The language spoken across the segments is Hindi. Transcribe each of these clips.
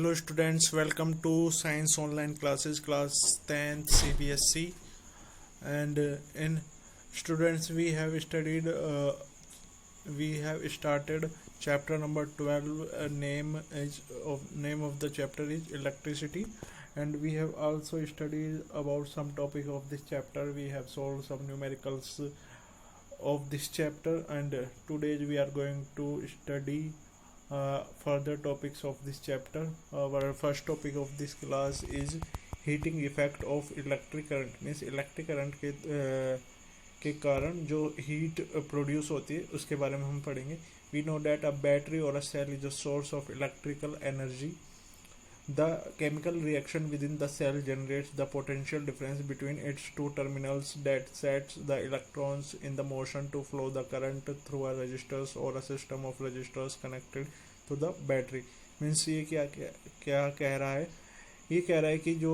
Hello students, welcome to Science Online Classes, class 10th CBSC. And in students we have started chapter number 12. Name of the chapter is electricity, and we have also studied about some topic of this chapter. We have solved some numericals of this chapter, and today we are going to study further topics of this chapter. Our first topic of this class is heating effect of electric current. Means electric current के कारण जो हीट प्रोड्यूस होती है उसके बारे में हम पढ़ेंगे. We know that a battery और a cell is a source of electrical energy. The chemical reaction within the cell generates the potential difference between its two terminals that sets the electrons in the motion to flow the current through a resistors or a system of resistors connected to the battery. Means ये क्या कह रहा है? ये कह रहा है कि जो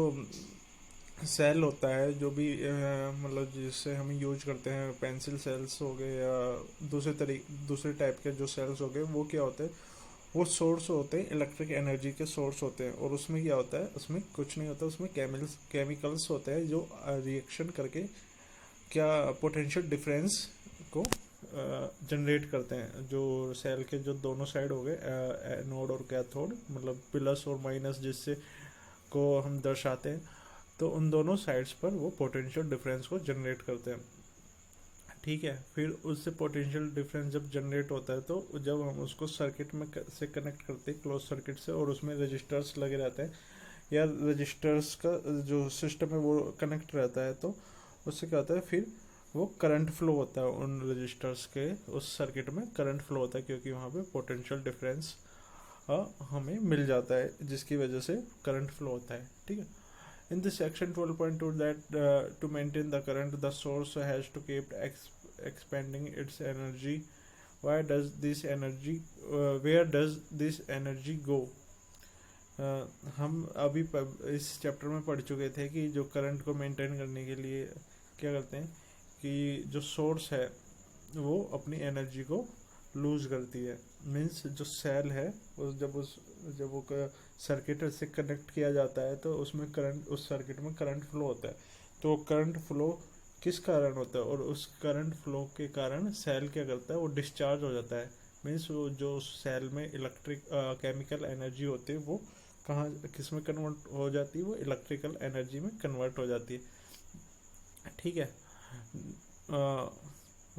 सेल होता है, जो भी मतलब जिससे हम यूज करते हैं, पेंसिल सेल्स हो गए या दूसरे टाइप के जो सेल्स हो गए, वो क्या होते हैं? वो सोर्स होते हैं, इलेक्ट्रिक एनर्जी के सोर्स होते हैं. और उसमें क्या होता है? उसमें कुछ नहीं होता, उसमें केमिकल्स होते हैं जो रिएक्शन करके क्या पोटेंशियल डिफरेंस को जनरेट करते हैं. जो सेल के जो दोनों साइड हो गए, एनोड और कैथोड, मतलब प्लस और माइनस जिससे को हम दर्शाते हैं, तो उन दोनों साइड्स पर वो पोटेंशियल डिफरेंस को जनरेट करते हैं. ठीक है. फिर उससे पोटेंशियल डिफरेंस जब जनरेट होता है, तो जब हम उसको सर्किट में से कनेक्ट करते हैं, क्लोज सर्किट से, और उसमें रजिस्टर्स लगे रहते हैं या रजिस्टर्स का जो सिस्टम है वो कनेक्ट रहता है, तो उससे क्या होता है? फिर वो करंट फ्लो होता है उन रजिस्टर्स के, उस सर्किट में करंट फ्लो होता है, क्योंकि वहाँ पे पोटेंशियल डिफरेंस हमें मिल जाता है, जिसकी वजह से करंट फ्लो होता है. ठीक है. In this section 12.2, that to maintain the current, the source has to keep expanding its energy. Where does this energy go? हम अभी इस चैप्टर में पढ़ चुके थे कि जो करंट को मेंटेन करने के लिए क्या करते हैं कि जो सोर्स है वो अपनी एनर्जी को लूज करती है. मीन्स जो सेल है जब वो सर्किट से कनेक्ट किया जाता है, तो उसमें करंट, उस सर्किट में करंट फ्लो होता है. तो करंट फ्लो किस कारण होता है? और उस करंट फ्लो के कारण सेल क्या करता है? वो डिस्चार्ज हो जाता है. मीन्स वो जो सेल में इलेक्ट्रिक केमिकल एनर्जी होती है, वो किस में कन्वर्ट हो जाती है? वो इलेक्ट्रिकल एनर्जी में कन्वर्ट हो जाती है. ठीक है.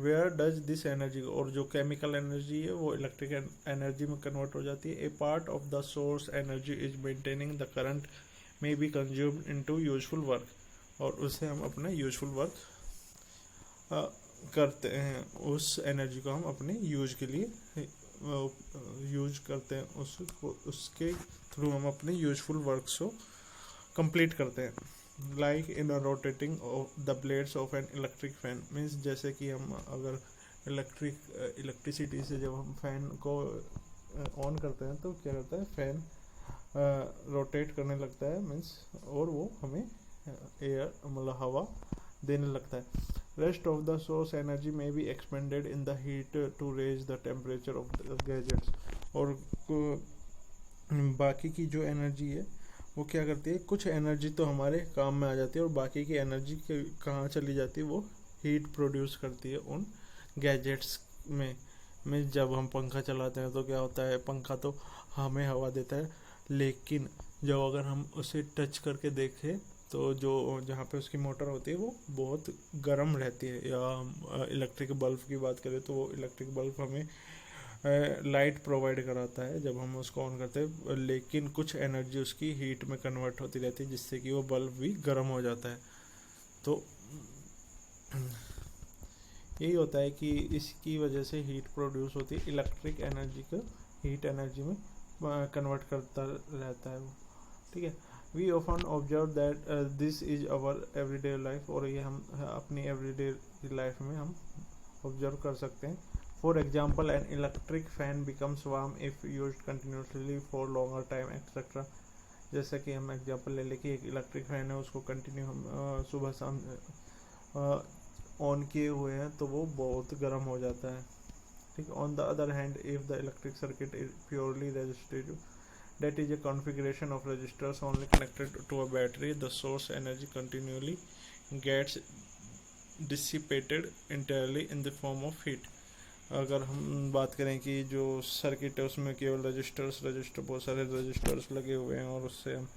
वेयर डज दिस एनर्जी, और जो केमिकल एनर्जी है वो इलेक्ट्रिक एनर्जी में कन्वर्ट हो जाती है. A part of the source energy is maintaining the current may be consumed into useful work. और उससे हम अपना यूजफुल वर्क करते हैं. उस एनर्जी को हम अपने यूज के लिए यूज करते हैं, उसके थ्रू हम अपने यूजफुल वर्क्स को कंप्लीट करते हैं. Like in rotating the blades of an electric fan. Means जैसे कि हम अगर इलेक्ट्रिसिटी से जब हम फैन को ऑन करते हैं, तो क्या करता है? फैन रोटेट करने लगता है, मीन्स, और वो हमें एयर मतलब हवा देने लगता है. Rest of the source energy may be expended in the heat to raise the temperature of the gadgets. और बाकी की जो एनर्जी है वो क्या करती है? कुछ एनर्जी तो हमारे काम में आ जाती है, और बाकी की एनर्जी कहाँ चली जाती है? वो हीट प्रोड्यूस करती है उन गैजेट्स में जब हम पंखा चलाते हैं, तो क्या होता है? पंखा तो हमें हवा देता है, लेकिन जब अगर हम उसे टच करके देखें, तो जो जहाँ पे उसकी मोटर होती है वो बहुत गर्म रहती है. या इलेक्ट्रिक बल्ब की बात करें, तो वो इलेक्ट्रिक बल्ब हमें लाइट प्रोवाइड कराता है जब हम उसको ऑन करते हैं, लेकिन कुछ एनर्जी उसकी हीट में कन्वर्ट होती रहती है, जिससे कि वो बल्ब भी गर्म हो जाता है. तो यही होता है कि इसकी वजह से हीट प्रोड्यूस होती है. इलेक्ट्रिक एनर्जी को हीट एनर्जी में कन्वर्ट करता रहता है वो. ठीक है. We often observe that this is our everyday life. और ये हम अपनी एवरीडे लाइफ में हम ऑब्जर्व कर सकते हैं. For example, an electric fan becomes warm if used continuously for longer time, etc. जैसे कि हम एग्जांपल ले लें कि एक इलेक्ट्रिक फैन है, उसको कंटिन्यू हम सुबह शाम ऑन किए हुए हैं, तो वो बहुत गर्म हो जाता है. ठीक. On the other hand, if the electric circuit is purely resistive, that is a configuration of resistors only connected to a battery. The source energy continually gets dissipated entirely in the form of heat. अगर हम बात करें कि जो सर्किट है उसमें केवल रजिस्टर बहुत सारे रजिस्टर्स लगे हुए हैं और उससे हम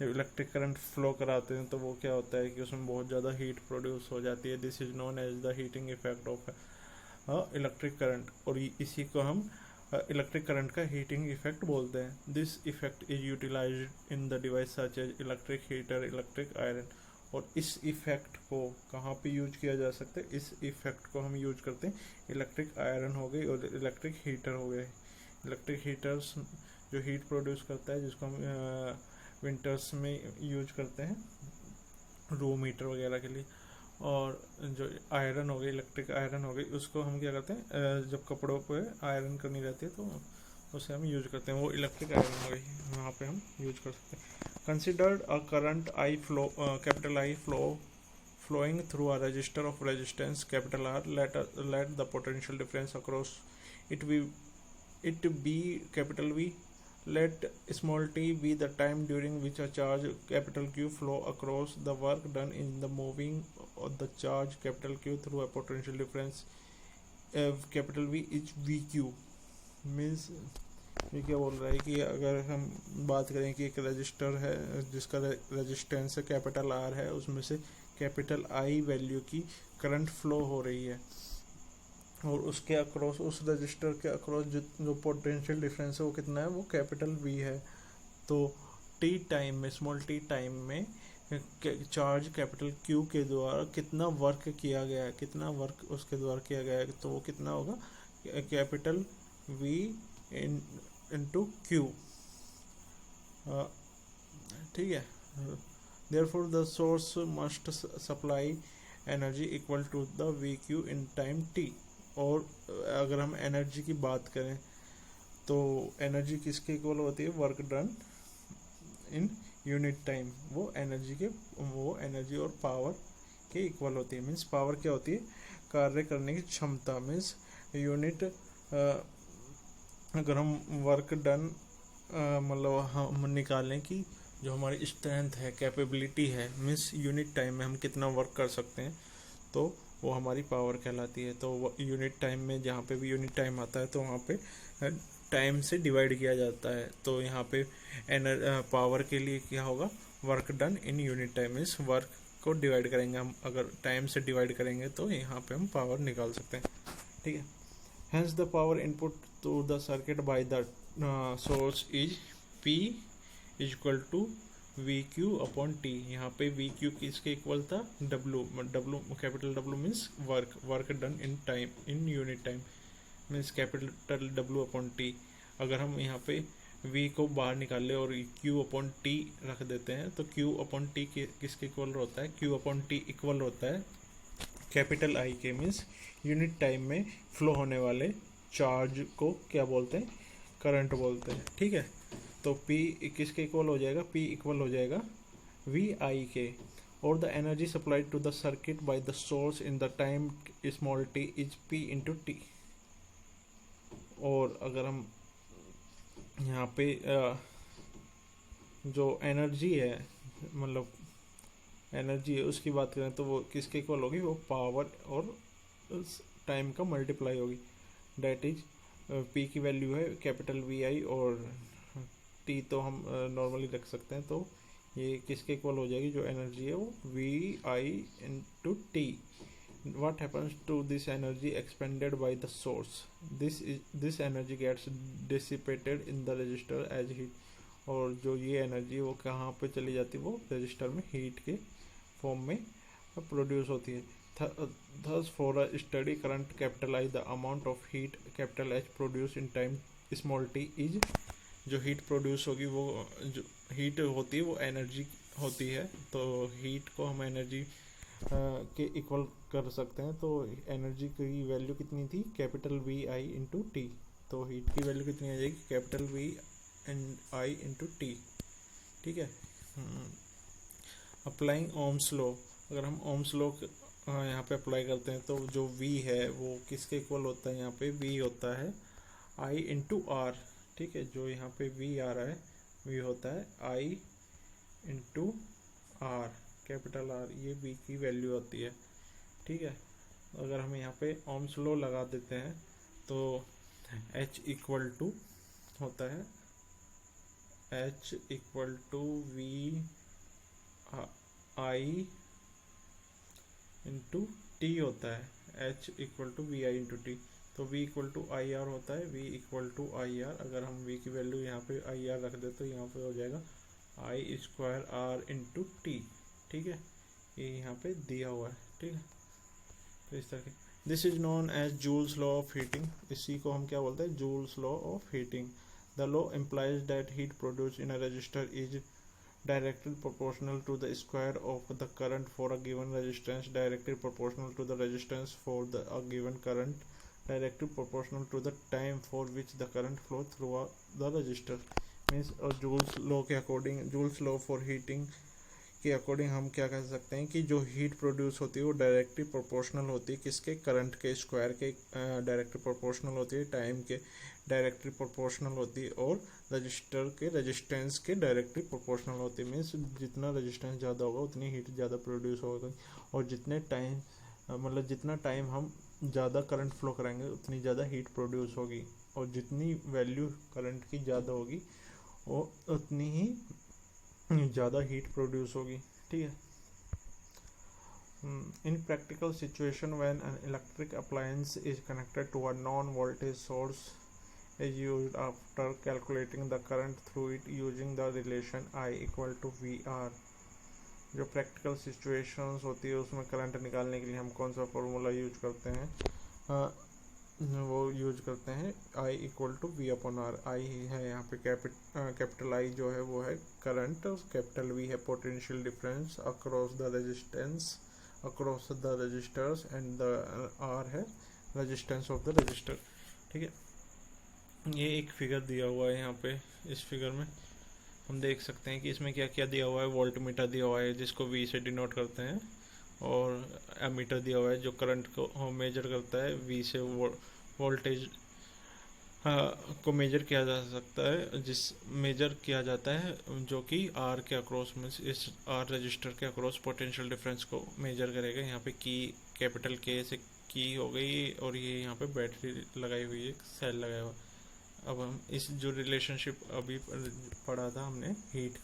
जब इलेक्ट्रिक करंट फ्लो कराते हैं तो वो क्या होता है कि उसमें बहुत ज़्यादा हीट प्रोड्यूस हो जाती है. This is known as the heating effect of electric current, और इसी को हम इलेक्ट्रिक करंट का हीटिंग इफेक्ट बोलते हैं. This effect is utilized in the device such as electric heater, electric iron. और इस इफेक्ट को कहाँ पे यूज किया जा सकता है? इस इफेक्ट को हम यूज करते हैं इलेक्ट्रिक आयरन हो गई और इलेक्ट्रिक हीटर हो गए. इलेक्ट्रिक हीटर्स जो हीट प्रोड्यूस करता है, जिसको हम विंटर्स में यूज करते हैं रूम हीटर वगैरह के लिए. और जो आयरन हो गई, इलेक्ट्रिक आयरन हो गई, उसको हम क्या करते हैं जब कपड़ों पे आयरन करनी रहती है तो उसे हम यूज करते हैं, वो इलेक्ट्रिक आयरन हो गई, वहाँ पे हम यूज कर सकते हैं. Considered a current I flow, capital I flowing through a resistor of resistance capital R. Let the potential difference across it be capital V. Let small t be the time during which a charge capital Q flow across the work done in the moving of the charge capital Q through a potential difference capital V is VQ. Means ये क्या बोल रहा है कि अगर हम बात करें कि एक रजिस्टर है जिसका रेजिस्टेंस कैपिटल आर है, उसमें से कैपिटल आई वैल्यू की करंट फ्लो हो रही है और उसके अक्रॉस, उस रजिस्टर के अक्रॉस जो पोटेंशियल डिफरेंस है वो कितना है? वो कैपिटल वी है. तो टी टाइम में, स्मॉल टी टाइम में चार्ज कैपिटल क्यू के द्वारा कितना वर्क किया गया है, कितना वर्क उसके द्वारा किया गया है, तो वो कितना होगा? Capital V into Q. ठीक है. Therefore the source must supply energy equal to the VQ in time t. और अगर हम एनर्जी की बात करें तो एनर्जी किसके इक्वल होती है? Work done in unit time. वो एनर्जी और पावर के इक्वल होती है. मीन्स पावर क्या होती है? कार्य करने की क्षमता. मीन्स यूनिट अगर हम वर्क डन मतलब हम निकालें कि जो हमारी स्ट्रेंथ है, कैपेबिलिटी है, मीन्स यूनिट टाइम में हम कितना वर्क कर सकते हैं, तो वो हमारी पावर कहलाती है. तो यूनिट टाइम में जहाँ पे भी यूनिट टाइम आता है तो वहाँ पे टाइम से डिवाइड किया जाता है. तो यहाँ पे पावर के लिए क्या होगा? Work done in unit time. Means work को डिवाइड करेंगे हम, अगर टाइम से डिवाइड करेंगे तो यहाँ पे हम पावर निकाल सकते हैं. ठीक है. Hence the power input to the circuit by the source is P is equal to VQ upon T. यहाँ पे VQ किसके इक्वल था? W. Capital W means work done in time, in unit time, means capital W upon T. अगर हम यहाँ पे V को बाहर निकाल ले और Q upon T रख देते हैं तो Q upon T किसके इक्वल होता है? Q upon T इक्वल होता है कैपिटल आई के. मीन्स यूनिट टाइम में फ्लो होने वाले चार्ज को क्या बोलते हैं? करंट बोलते हैं. ठीक है. तो P किसके इक्वल हो जाएगा? P इक्वल हो जाएगा वी आई के. और the energy supplied to the circuit by the source in the time small t is P into t. और अगर हम यहाँ पे जो एनर्जी है, मतलब एनर्जी है, उसकी बात करें तो वो किसके इक्वल होगी? वो पावर और टाइम का मल्टीप्लाई होगी. डेट इज पी की वैल्यू है कैपिटल वी आई और टी तो हम नॉर्मली रख सकते हैं. तो ये किसके इक्वल हो जाएगी? जो एनर्जी है वो V I into t. what happens to this energy expended by the source? This energy gets dissipated in the resistor as heat. और जो ये एनर्जी वो कहाँ पे चली जाती है? वो रजिस्टर में हीट के फॉर्म में प्रोड्यूस होती है. Thus for a steady current capital I, the amount of heat capital H produced in time small t is, जो हीट प्रोड्यूस होगी वो जो हीट होती है वो एनर्जी होती है. तो हीट को हम एनर्जी के इक्वल कर सकते हैं. तो एनर्जी की वैल्यू कितनी थी? Capital V I into T. तो हीट की वैल्यू कितनी आ जाएगी? Capital V and I into T. ठीक है. Applying Ohm's law. अगर हम ओम्स लॉ यहाँ पे अप्लाई करते हैं तो जो V है वो किसके इक्वल होता है? यहाँ पे V होता है I इंटू आर. ठीक है. जो यहाँ पे V आ रहा है V होता है I into R, capital R, ये V की वैल्यू होती है। ठीक है, अगर हम यहाँ पे ओम्स लॉ लगा देते हैं तो H इक्वल टू होता है H equal to V I into T होता है, H equal to V I into T. तो V equal to I R होता है, V equal to I R. अगर हम V की वैल्यू यहाँ पे आई आर रख दे तो यहाँ पे हो जाएगा आई स्क्वायर आर इंटू टी। ठीक है, ये यहाँ पे दिया हुआ है। ठीक है, तो इस तरह के this is known as Joule's law of heating. इसी को हम क्या बोलते हैं, Joule's law of heating. The law implies that heat produce in a resistor is directly proportional to the square of the current for a given resistance, directly proportional to the resistance for a given current, directly proportional to the time for which the current flow through the resistor. Means Joule's law के according, Joule's law for heating के अकॉर्डिंग हम क्या कह सकते हैं कि जो हीट प्रोड्यूस होती है वो डायरेक्टली प्रोपोर्शनल होती है किसके, करंट के स्क्वायर के डायरेक्टली प्रोपोर्शनल होती है, टाइम के डायरेक्टली प्रोपोर्शनल होती है, और रजिस्टर के रेजिस्टेंस के डायरेक्टली प्रोपोर्शनल होती है। मीन्स जितना रेजिस्टेंस ज़्यादा होगा उतनी हीट ज़्यादा प्रोड्यूस होगी, और जितने टाइम मतलब जितना टाइम हम ज़्यादा करंट फ्लो कराएंगे उतनी ज़्यादा हीट प्रोड्यूस होगी, और जितनी वैल्यू करंट की ज़्यादा होगी वो उतनी ही ज़्यादा हीट प्रोड्यूस होगी। ठीक है, in practical situation when an electric appliance is connected to a non-voltage source is used after calculating the current through it using the relation I equal to VR। जो प्रैक्टिकल सिचुएशंस होती है उसमें करंट निकालने के लिए हम कौन सा फॉर्मूला यूज करते हैं, वो यूज करते हैं I equal to V upon R. I है यहाँ पे कैपिटल I जो है वो है करंट, कैपिटल V है potential difference across the resistance, across the resistors, and the R है रेजिस्टेंस ऑफ द रजिस्टर। ठीक है, ये एक फिगर दिया हुआ है यहाँ पे। इस फिगर में हम देख सकते हैं कि इसमें क्या क्या दिया हुआ है। वोल्ट मीटर दिया हुआ है जिसको V से डिनोट करते हैं, और एमीटर दिया हुआ है जो करंट को मेजर करता है। V से वोल्टेज को मेजर किया जा सकता है, जिस मेजर किया जाता है जो कि R के अक्रॉस में इस R रजिस्टर के अक्रॉस पोटेंशियल डिफरेंस को मेजर करेगा। यहाँ पे की कैपिटल K से की हो गई, और ये यहाँ पे बैटरी लगाई हुई है, सेल लगाया हुआ। अब हम इस जो रिलेशनशिप अभी पढ़ा था हमने हीट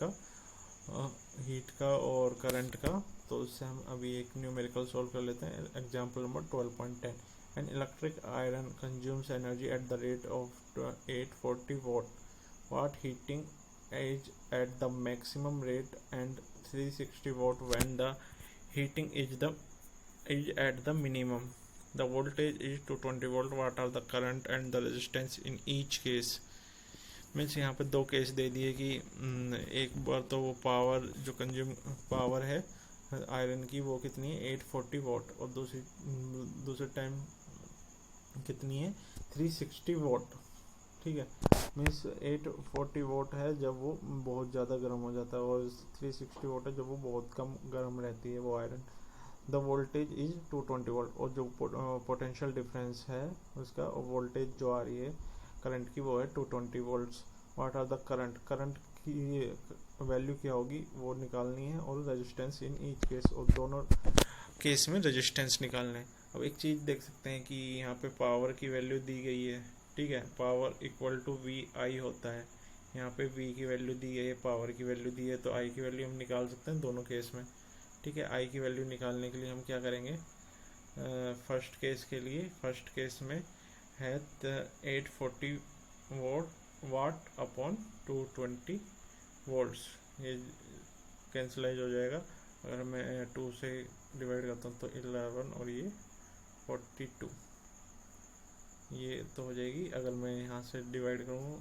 का और करंट का, तो उससे हम अभी एक न्यूमेरिकल सॉल्व कर लेते हैं। Example number 12.10। An electric iron consumes energy at the rate of 840 watt heating is at the maximum rate and 360 watt when the heating is at the minimum. The voltage is 220 volt. What are the current and the resistance in each case? Means यहाँ पे दो केस दे दिए कि एक बार तो वो पावर जो कंज्यूम पावर है आयरन की वो कितनी है 840 वॉट, और दूसरे टाइम कितनी है 360 वॉट। ठीक है, मीन्स 840 वॉट है जब वो बहुत ज़्यादा गर्म हो जाता है, और 360 वॉट है जब वो बहुत कम गर्म रहती है वो iron. The voltage is 220 volt, और जो पोटेंशियल डिफरेंस है उसका वोल्टेज जो आ रही है करंट की वो है 220 volts. What are the current की वैल्यू क्या होगी वो निकालनी है, और रेजिस्टेंस इन ईच केस, और दोनों केस में रेजिस्टेंस निकालना है। अब एक चीज़ देख सकते हैं कि यहाँ पे पावर की वैल्यू दी गई है। ठीक है, पावर इक्वल टू वी आई होता है। यहाँ पे वी की वैल्यू दी गई है, पावर की वैल्यू दी है, तो आई की वैल्यू हम निकाल सकते हैं दोनों केस में। ठीक है, आई की वैल्यू निकालने के लिए हम क्या करेंगे, फर्स्ट केस में है 840 वाट अपॉन 220 वोल्ट्स, ये कैंसलाइज हो जाएगा। अगर मैं 2 से डिवाइड करता हूँ तो 11 और ये 42, ये तो हो जाएगी। अगर मैं यहाँ से डिवाइड करूँ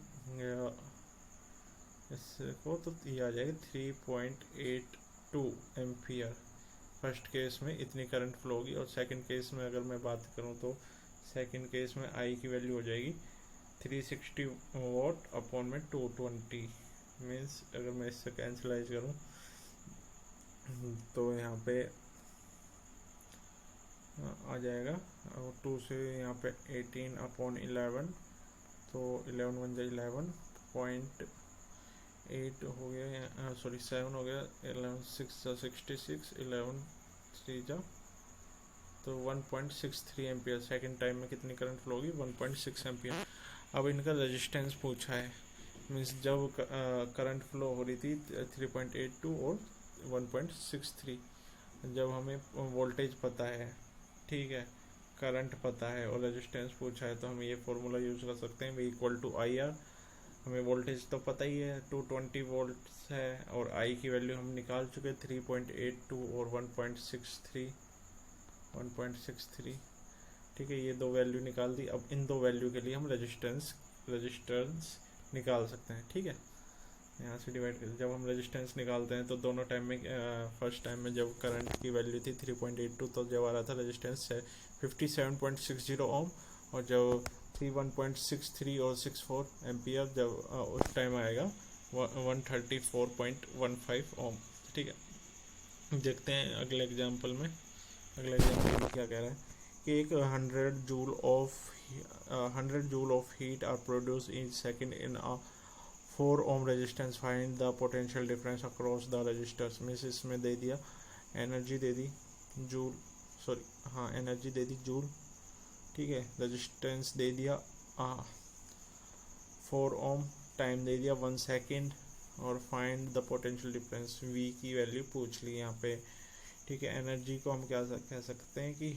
इसको तो ये आ जाएगी 3.82 एम्पियर। फर्स्ट केस में इतनी करंट फ्लो होगी, और सेकंड केस में अगर मैं बात करूँ तो सेकंड केस में आई की वैल्यू हो जाएगी 360 वॉट अपॉन में 220। मीन्स अगर मैं इससे कैंसलाइज करूँ तो यहाँ पे आ जाएगा 2 से यहाँ पे 18 अपॉन 11, तो 11 बन जाए 11.8 8 हो गया, सॉरी 7 हो गया, 11 6 66, 11 3 जा तो 1.63 एम्पियर। सेकेंड टाइम में कितनी करंट फ्लो होगी? 1.6 एम्पियर। अब इनका रेजिस्टेंस पूछा है, मीन्स जब करंट फ्लो हो रही थी 3.82 और 1.63, जब हमें वोल्टेज पता है, ठीक है, करंट पता है और रेजिस्टेंस पूछा है, तो हम ये फॉर्मूला यूज कर सकते हैं, V equal to I R. हमें वोल्टेज तो पता ही है 220 वोल्ट्स है, और आई की वैल्यू हम निकाल चुके 3.82 और 1.63, ठीक है, ये दो वैल्यू निकाल दी। अब इन दो वैल्यू के लिए हम रेजिस्टेंस निकाल सकते हैं, ठीक है। यहाँ से डिवाइड कर, जब हम रेजिस्टेंस निकालते हैं तो दोनों टाइम में, फर्स्ट टाइम में जब करंट की वैल्यू थी 3.82, तो जब आ रहा था रेजिस्टेंस 57.60 ओम, और जब 1.63 और 64 एम्पियर जब उस टाइम आएगा 134.15 ओम, ठीक है। देखते हैं अगले एग्जाम्पल में। अगले एग्जाम्पल में क्या कह रहा है कि एक 100 joule of heat are produce in second in a 4 ohm resistance, find the potential difference across the resistors. Means इसमें दे दिया एनर्जी, दे दी जूल, सॉरी हाँ एनर्जी दे दी जूल, ठीक है, रेजिस्टेंस दे दिया 4 ओम, टाइम दे दिया 1 सेकेंड, और find the potential difference, V की वैल्यू पूछ ली यहाँ पे, ठीक है। एनर्जी को हम क्या कह सकते हैं कि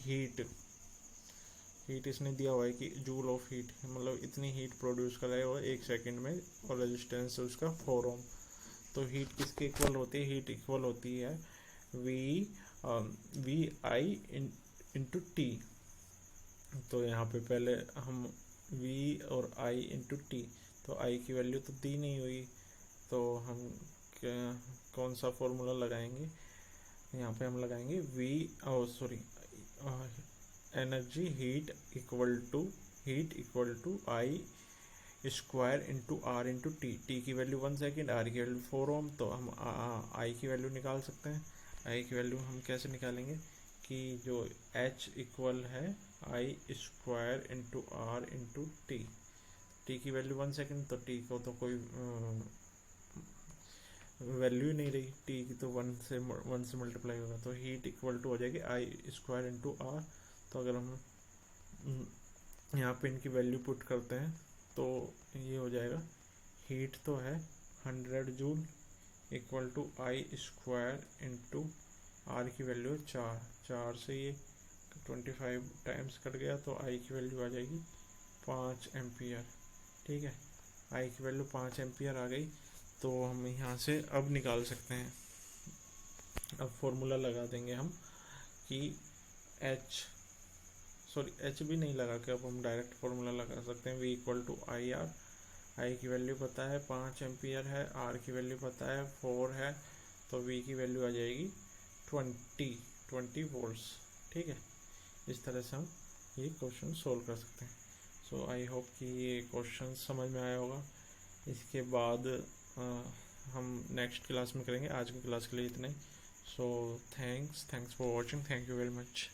हीट इसने दिया हुआ है कि जूल ऑफ हीट, मतलब इतनी हीट प्रोड्यूस कर रहा है वो 1 सेकेंड में, और रेजिस्टेंस उसका 4 ओम। तो हीट किसके इक्वल होती है? हीट इक्वल होती है वी आई इंटू टी। तो यहाँ पे पहले हम v और i इंटू टी, तो i की वैल्यू तो दी नहीं हुई, तो हम कौन सा फॉर्मूला लगाएंगे? यहाँ पे हम लगाएंगे energy heat equal to I square into R into T. T की वैल्यू 1 सेकेंड, आर की वैल्यू 4 ओम, तो हम आई की वैल्यू निकाल सकते हैं। आई की वैल्यू हम कैसे निकालेंगे कि जो H इक्वल है I square into R into T. T की वैल्यू 1 सेकेंड, तो टी को तो कोई वैल्यू नहीं रही, टी की तो 1 से मल्टीप्लाई होगा, तो हीट इक्वल टू हो जाएगी आई स्क्वायर इंटू आर। तो अगर हम यहाँ पे इनकी वैल्यू पुट करते हैं तो ये हो जाएगा, हीट तो है 100 joule equal to I square into R की वैल्यू 4 से ये 25 टाइम्स कट गया, तो आई की वैल्यू आ जाएगी 5 एम्पियर, ठीक है। आई की वैल्यू 5 एम्पियर आ गई, तो हम यहाँ से अब निकाल सकते हैं। अब फॉर्मूला लगा देंगे हम कि एच भी नहीं लगा के अब हम डायरेक्ट फॉर्मूला लगा सकते हैं, V equal to I R. I की वैल्यू पता है 5 एम्पियर है, आर की वैल्यू पता है 4 है, तो वी की वैल्यू आ जाएगी 20 वोल्ट्स, ठीक है। इस तरह से हम ये क्वेश्चन सोल्व कर सकते हैं। सो आई होप कि ये क्वेश्चन समझ में आया होगा। इसके बाद हम नेक्स्ट क्लास में करेंगे। आज की क्लास के लिए इतना ही। So thanks for watching, thank you very much.